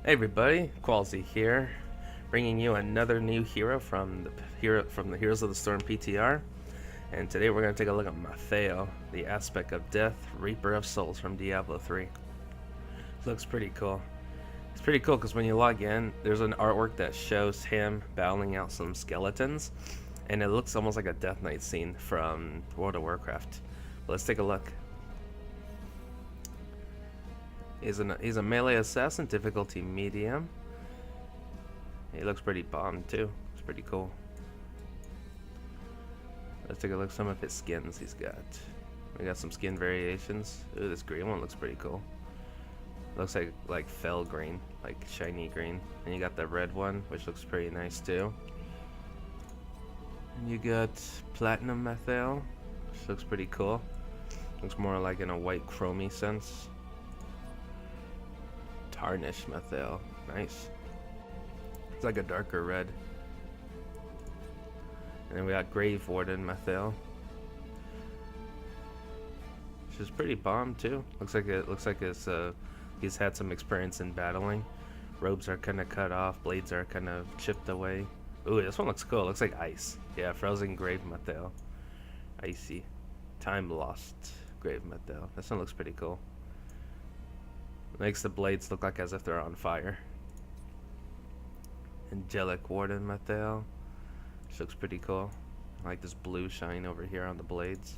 Hey everybody, Qualzy here, bringing you another new hero from the Heroes of the Storm PTR. And today we're going to take a look at Malthael, the aspect of death, Reaper of Souls from Diablo 3. Looks pretty cool. It's pretty cool because when you log in, there's an artwork that shows him battling out some skeletons, and it looks almost like a Death Knight scene from World of Warcraft. Let's take a look. He's a melee assassin, difficulty medium. He looks pretty bomb too. It's pretty cool. Let's take a look at some of his skins he's got. We got some skin variations. Ooh, this green one looks pretty cool. Looks like fell green, like shiny green. And you got the red one, which looks pretty nice too. And you got platinum Malthael, which looks pretty cool. Looks more like in a white chromey sense. Tarnished Malthael, nice. It's like a darker red. And then we got Grave Warden Malthael, which is pretty bomb too. Looks like he's had some experience in battling. Robes are kind of cut off, blades are kind of chipped away. Ooh, this one looks cool. It looks like ice. Yeah, Frozen Grave Malthael, icy. Time Lost Grave Malthael. This one looks pretty cool. Makes the blades look like as if they're on fire. Angelic Warden Malthael, which looks pretty cool. I like this blue shine over here on the blades.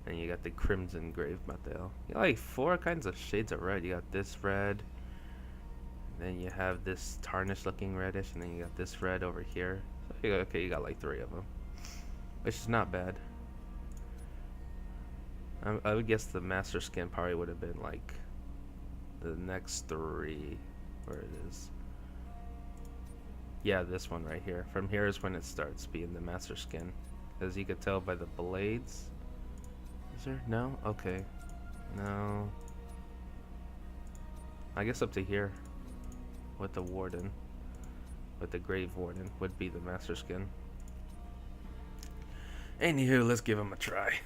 And you got the Crimson Grave Malthael. You got like 4 kinds of shades of red. You got this red, then you have this tarnished looking reddish, and then you got this red over here. So you got like 3 of them, which is not bad. I would guess the master skin probably would have been like the next 3, where it is. Yeah, this one right here. From here is when it starts being the master skin, as you could tell by the blades. Is there? No? Okay. No. I guess up to here with the warden, with the grave warden, would be the master skin. Anywho, let's give him a try.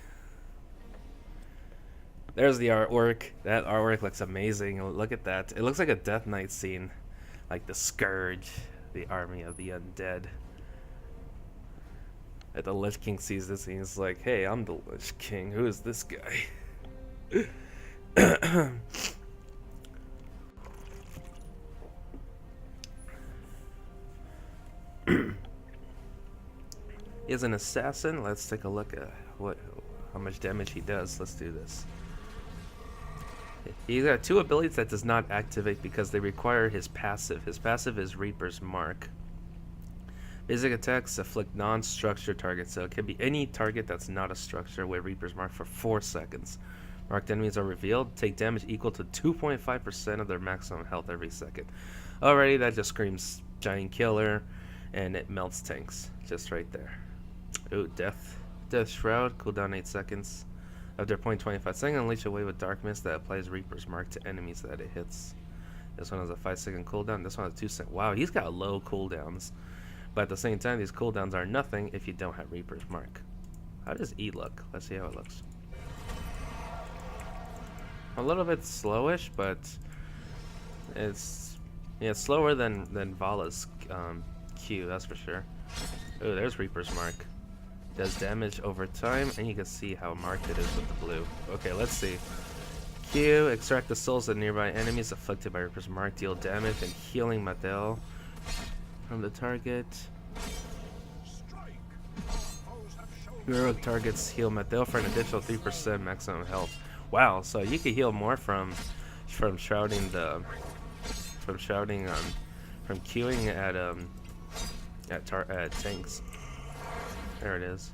There's the artwork. That artwork looks amazing. Look at that. It looks like a Death Knight scene. Like the Scourge, the army of the undead. And the Lich King sees this and he's like, hey, I'm the Lich King. Who is this guy? He's an assassin. Let's take a look at how much damage he does. Let's do this. He's got 2 abilities that does not activate because they require his passive. His passive is Reaper's Mark. Basic attacks afflict non-structured targets, so it can be any target that's not a structure with Reaper's Mark for 4 seconds. Marked enemies are revealed, take damage equal to 2.5% of their maximum health every second. Alrighty, that just screams giant killer, and it melts tanks just right there. Ooh, Death Shroud, cooldown 8 seconds. After 0.25 seconds, unleash a wave of dark mist that applies Reaper's Mark to enemies that it hits. This one has a 5-second cooldown. This one has 2 seconds. Wow, he's got low cooldowns. But at the same time, these cooldowns are nothing if you don't have Reaper's Mark. How does E look? Let's see how it looks. A little bit slowish, but it's slower than Vala's Q, that's for sure. Oh, there's Reaper's Mark. Does damage over time, and you can see how marked it is with the blue. Okay, let's see. Q, extract the souls of nearby enemies afflicted by Reaper's Mark, deal damage and healing Malthael from the target. Heroic targets heal Malthael for an additional 3% maximum health. Wow, so you can heal more from shrouding from queuing at tanks. There it is.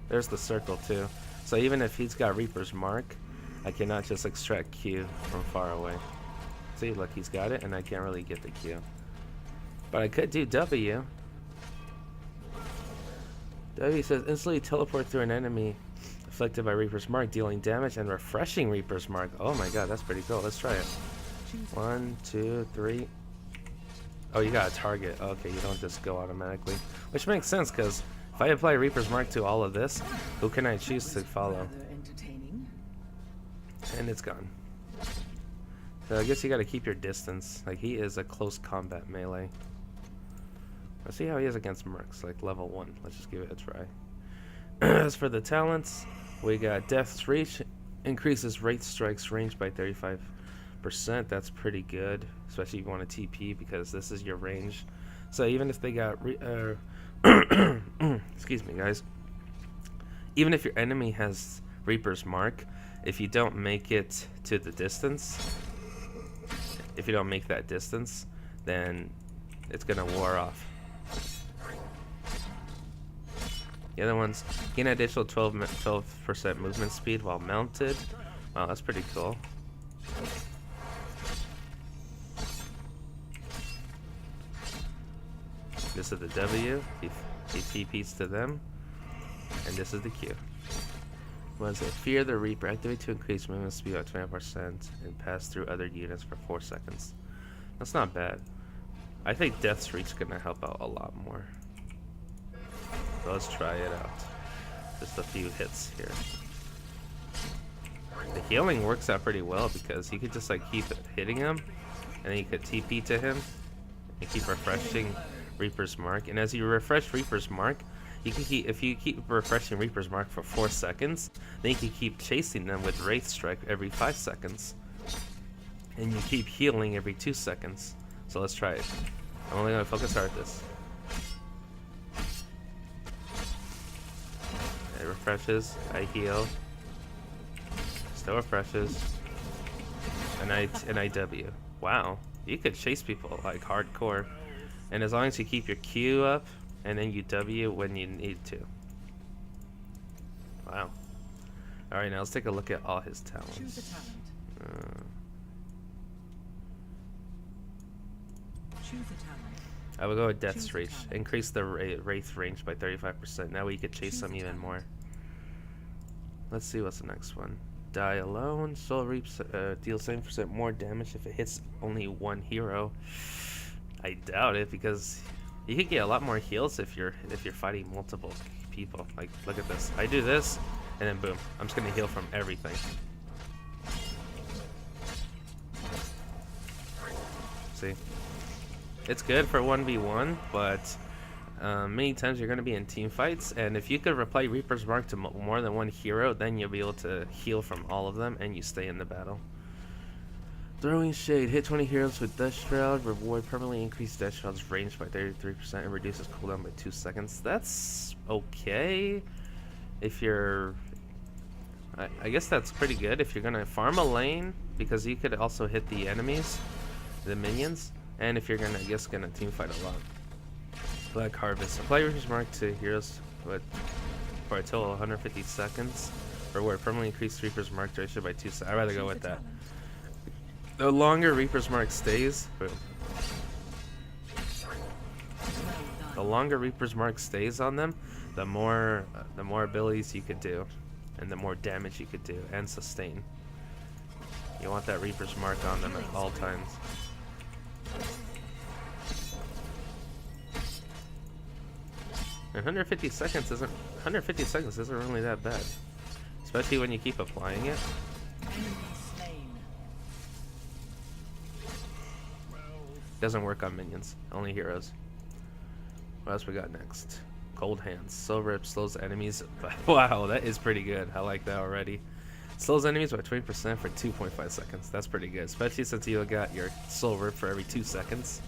There's the circle too. So even if he's got Reaper's Mark, I cannot just extract Q from far away. See, look, he's got it, and I can't really get the Q. But I could do W. W says instantly teleport through an enemy afflicted by Reaper's Mark, dealing damage and refreshing Reaper's Mark. Oh my god, that's pretty cool. Let's try it. 1, 2, 3. Oh, you got a target. Okay, you don't just go automatically. Which makes sense, because if I apply Reaper's Mark to all of this, who can I choose to follow? And it's gone. So I guess you gotta keep your distance. Like, he is a close combat melee. Let's see how he is against mercs, like level 1. Let's just give it a try. As for the talents, we got Death's Reach, increases Wraith Strike's range by 35%. That's pretty good, especially if you want to TP, because this is your range. So even if they got excuse me, guys. Even if your enemy has Reaper's Mark, if you don't make it to the distance, if you don't make that distance, then it's gonna wear off. The other ones gain an additional 12% movement speed while mounted. Wow, that's pretty cool. This is the W. He TPs to them. And this is the Q. What is it? Fear the Reaper. Activate to increase movement speed by 20% and pass through other units for 4 seconds. That's not bad. I think Death's Reach is going to help out a lot more. So let's try it out. Just a few hits here. The healing works out pretty well because you could just like keep hitting him, and then you could TP to him and keep refreshing Reaper's Mark. And as you refresh Reaper's Mark, you can keep, if you keep refreshing Reaper's Mark for 4 seconds, then you can keep chasing them with Wraith Strike every 5 seconds. And you keep healing every 2 seconds. So let's try it. I'm only going to focus hard this. It refreshes, I heal, still refreshes, and I W. Wow, you could chase people like hardcore, and as long as you keep your Q up and then you W when you need to. Wow. All right, now let's take a look at all his talents. Choose a talent. Choose a talent. I would go with Death's Reach. Increase the Wraith range by 35%. Now we could chase them even more. Let's see what's the next one. Die Alone. Soul Reaps deals 7% more damage if it hits only one hero. I doubt it, because you could get a lot more heals if you're fighting multiple people. Like, look at this. I do this, and then boom. I'm just gonna heal from everything. See? It's good for 1v1, but many times you're going to be in team fights, and if you could apply Reaper's Mark to more than one hero, then you'll be able to heal from all of them, and you stay in the battle. Throwing Shade. Hit 20 heroes with Death Shroud. Reward permanently increase Death Shroud's range by 33% and reduces cooldown by 2 seconds. That's okay. If you're... I guess that's pretty good if you're going to farm a lane, because you could also hit the enemies, the minions. And if you're gonna team fight a lot. Black Harvest. Apply Reaper's Mark to heroes for a total of 150 seconds. Reward permanently increase Reaper's Mark duration by 2 seconds. I'd rather go with that. The longer Reaper's Mark stays, the longer Reaper's Mark stays on them, the more abilities you could do, and the more damage you could do and sustain. You want that Reaper's Mark on them at all times. 150 seconds isn't really that bad, especially when you keep applying it. Doesn't work on minions, only heroes. What else we got next? Cold Hands. Soul Rip slows enemies. Wow, that is pretty good. I like that already. Slows enemies by 20% for 2.5 seconds. That's pretty good, especially since you got your Soul Rip for every 2 seconds.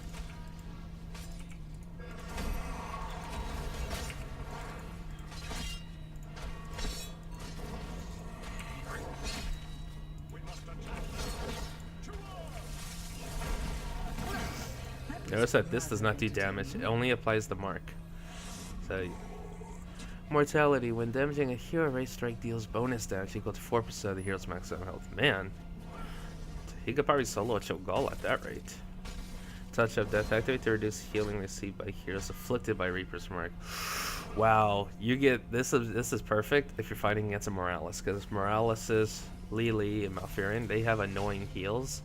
Notice that this does not do damage. It only applies the mark. So, Mortality. When damaging a hero, Wraith Strike deals bonus damage equal to 4% of the hero's maximum health. Man, he could probably solo a Cho'Gall at that rate. Touch of Death. Activate to reduce healing received by heroes afflicted by Reaper's Mark. Wow, you get this is perfect if you're fighting against a Morales, because Morales's Lili and Malfurion, they have annoying heals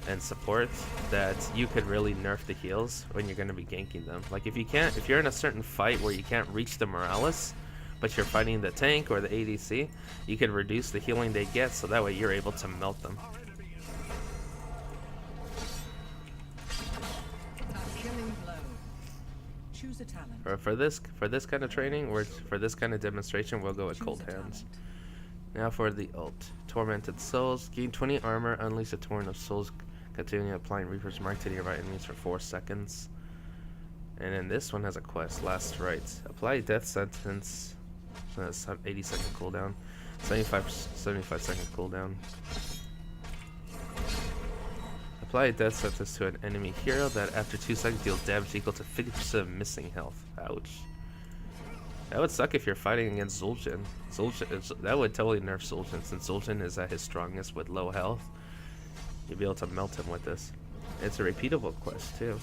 and support that you could really nerf the heals when you're going to be ganking them. Like if you're in a certain fight where you can't reach the Morales, but you're fighting the tank or the ADC, you could reduce the healing they get, so that way you're able to melt them. Choose a talent. For this kind of training, or for this kind of demonstration, we'll go with Choose Cold a Hands. talent. Now for the ult. Tormented Souls. Gain 20 armor, unleash a torrent of souls, continuing applying Reaper's Mark to nearby enemies for 4 seconds. And then this one has a quest, Last Rites. Apply Death Sentence. So that's 80-second cooldown. 75-second cooldown. Apply a death sentence to an enemy hero that after 2 seconds deals damage equal to 50% of missing health. Ouch. That would suck if you're fighting against Zul'jin. That would totally nerf Zul'jin, since Zul'jin is at his strongest with low health. You'd be able to melt him with this. It's a repeatable quest too.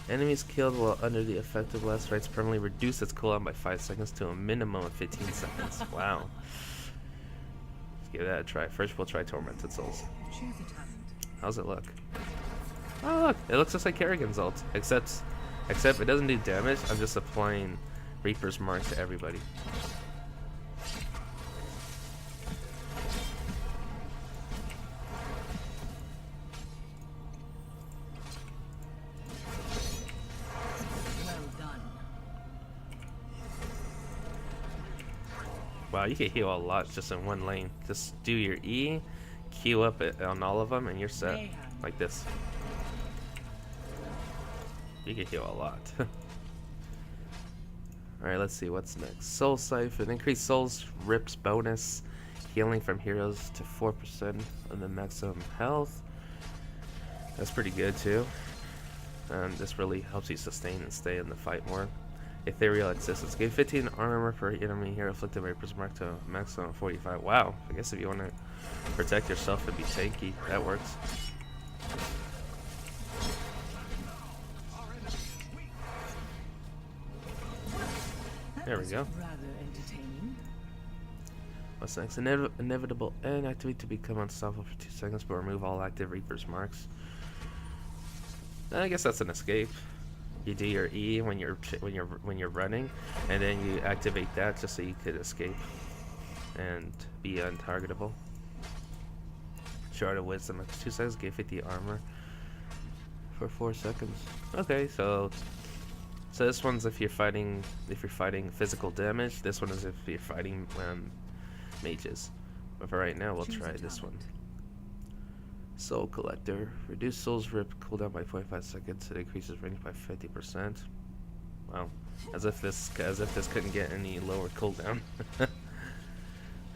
Enemies killed while under the effect of Last Rites permanently reduce its cooldown by 5 seconds to a minimum of 15 seconds. Wow. Let's give that a try. First we'll try Tormented Souls. Choose a talent. How's it look? Oh look, it looks just like Kerrigan's ult, except it doesn't do damage. I'm just applying Reaper's Mark to everybody. Well done. Wow, you can heal a lot just in one lane. Just do your E, queue up it on all of them, and you're set. Mayhem. Like this. You can heal a lot. Alright, let's see what's next. Soul Siphon. Increased souls rips bonus. Healing from heroes to 4% of the maximum health. That's pretty good too. And this really helps you sustain and stay in the fight more. Ethereal Existence. Gain 15 armor per enemy hero afflicted by Reaper's Mark to a maximum of 45. Wow. I guess if you want to protect yourself and be tanky, that works. There we go. Rather entertaining. What's next? Inevitable end. Activate to become unstoppable for 2 seconds, but remove all active Reaper's Marks. I guess that's an escape. You do your E when you're running, and then you activate that just so you could escape and be untargetable. Shard of Wisdom after 2 seconds, gain 50 armor for 4 seconds. Okay, so this one's if you're fighting physical damage. This one is if you're fighting mages. But for right now, we'll Choose try a this one. talent. Soul Collector. Reduce souls rip cooldown by 45 seconds. It increases range by 50%. Wow. As if this couldn't get any lower cooldown.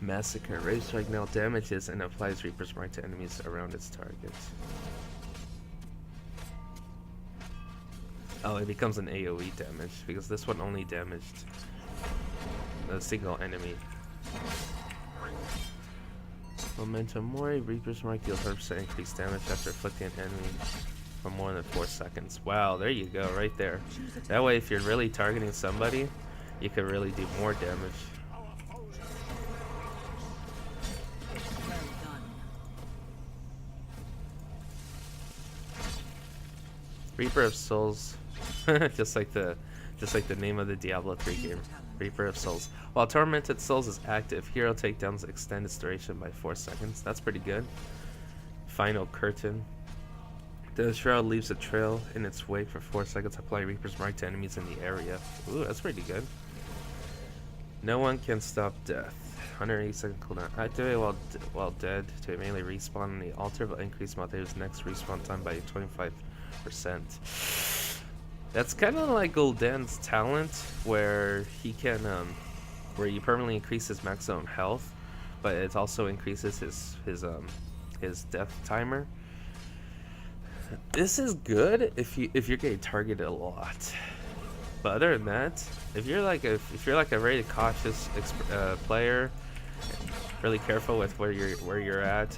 Massacre. Rage Strike now damages and applies Reaper's Mark to enemies around its target. Oh, it becomes an AoE damage because this one only damaged a single enemy. Momentum Mori. Reaper's Mark deals 100% increased damage after afflicting an enemy for more than 4 seconds. Wow, there you go, right there. That way, if you're really targeting somebody, you can really do more damage. Well done. Reaper of Souls, just like the name of the Diablo 3 game. Reaper of Souls. While Tormented Souls is active, hero takedowns extend its duration by 4 seconds. That's pretty good. Final Curtain. The shroud leaves a trail in its wake for 4 seconds. Apply Reaper's Mark to enemies in the area. Ooh, that's pretty good. No one can stop death. 180 second cooldown. Activate while dead to immediately respawn on the altar, but increase Malthael's next respawn time by 25%. That's kind of like Gul'dan's talent, where he can, where you permanently increase his maximum health, but it also increases his death timer. This is good if you're getting targeted a lot, but other than that, if you're like a very cautious player, really careful with where you're at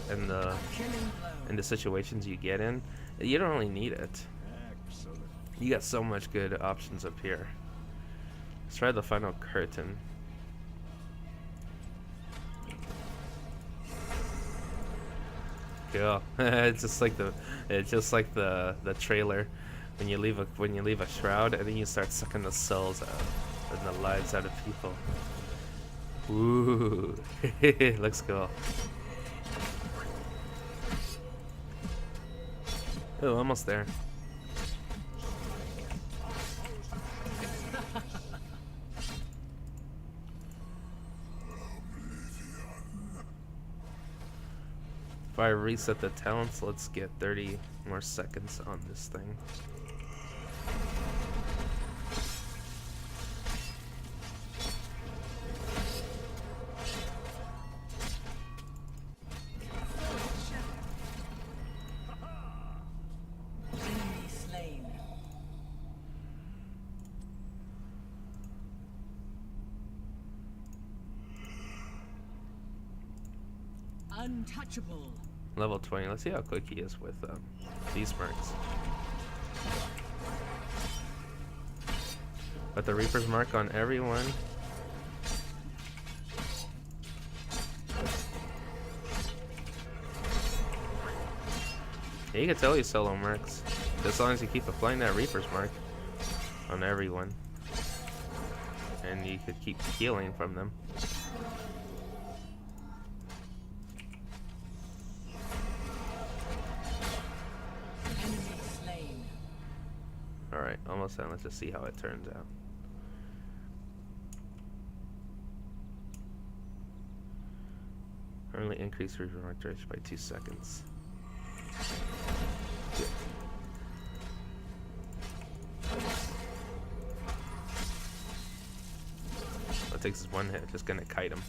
and the situations you get in, you don't really need it. You got so much good options up here. Let's try the Final Curtain. Cool. It's just like the trailer when you leave a shroud and then you start sucking the souls out and the lives out of people. Ooh, looks cool. Oh, almost there. If I reset the talents, let's get 30 more seconds on this thing. Enemy slain. Untouchable. Level 20. Let's see how quick he is with these marks. But the Reaper's mark on everyone. Yeah, you can tell he's solo marks. As long as you keep applying that Reaper's mark on everyone. And you could keep healing from them. Enemy slain. Alright, almost done. Let's just see how it turns out. Permanently increase Reaper mark duration by 2 seconds. Good. It takes is one hit, just gonna kite him.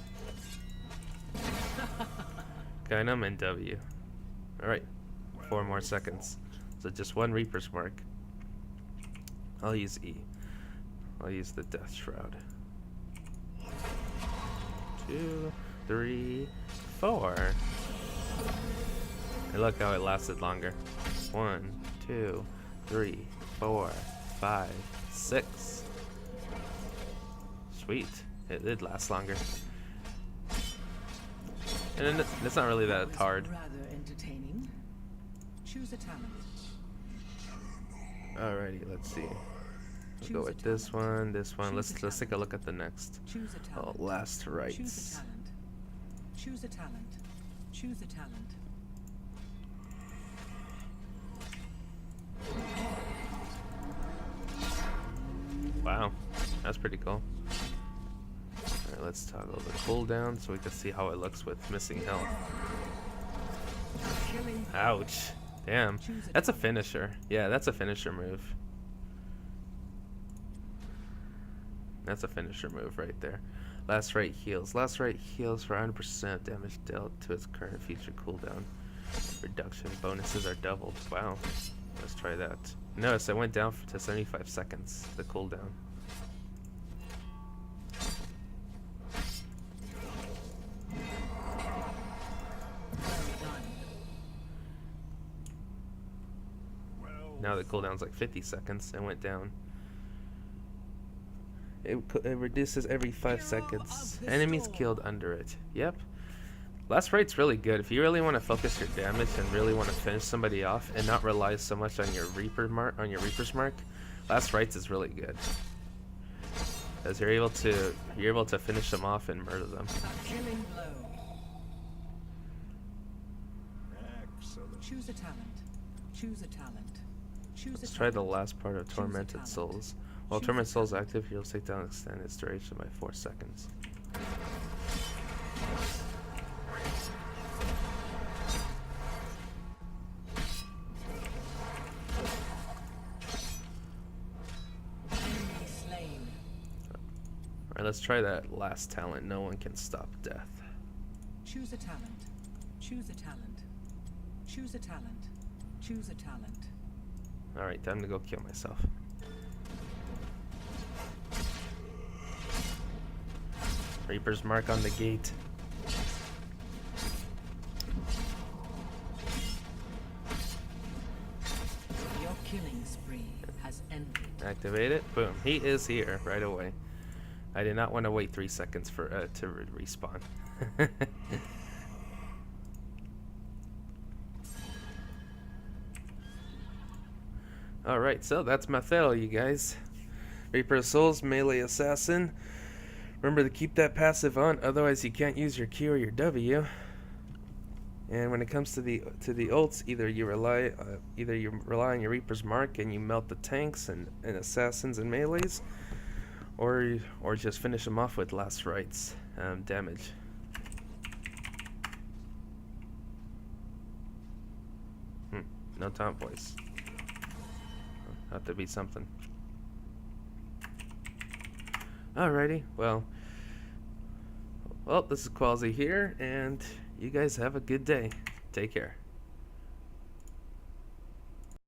Kite him and W. Alright, 4 more seconds. So just one Reaper's mark. I'll use E. I'll use the Death Shroud. 2, 3, 4. And look how it lasted longer. 1, 2, 3, 4, 5, 6. Sweet. It did last longer. And it's not really that hard. Rather entertaining. Choose a talent. Alrighty, let's see. We'll go with this one, this one. Let's take a look at the next. Choose a Oh, talent. last Choose a rites. talent. Choose a talent. Choose a talent. Wow, that's pretty cool. Alright, let's toggle the cooldown so we can see how it looks with missing health. Killing. Ouch. Damn. That's a finisher. Yeah, that's a finisher move. That's a finisher move right there. Last right heals. Last right heals for 100% damage dealt to its current future cooldown. Reduction bonuses are doubled. Wow. Let's try that. Notice it went down to 75 seconds, the cooldown. Now the cooldown's like 50 seconds and went down. It reduces every 5 seconds. Enemies killed under it. Yep. Last right's really good. If you really want to focus your damage and really want to finish somebody off and not rely so much on your Reaper's mark, last rights is really good. Because you're able to finish them off and murder them. A killing blow. Excellent. Choose a talent. Choose a talent. Choose Let's a try the talent. last part of Choose a Tormented talent. Souls. While Choose a Tormented Souls talent. active, you'll take down and extend its duration by 4 seconds. Enemy slain. Alright, let's try that last talent. No one can stop death. Choose a talent. Choose a talent. Choose a talent. Choose a talent. Alright, time to go kill myself. Reaper's mark on the gate. Your killing spree has ended. Activate it. Boom. He is here right away. I did not want to wait 3 seconds for to respawn. Alright, so that's Malthael, you guys. Reaper of Souls, melee assassin. Remember to keep that passive on, otherwise you can't use your Q or your W. And when it comes to the ults, either you rely on your Reaper's mark and you melt the tanks and assassins and melees, or just finish them off with last rites damage. No taunt voice. Have to be something. Alrighty, well, this is Qualzy here, and you guys have a good day. Take care.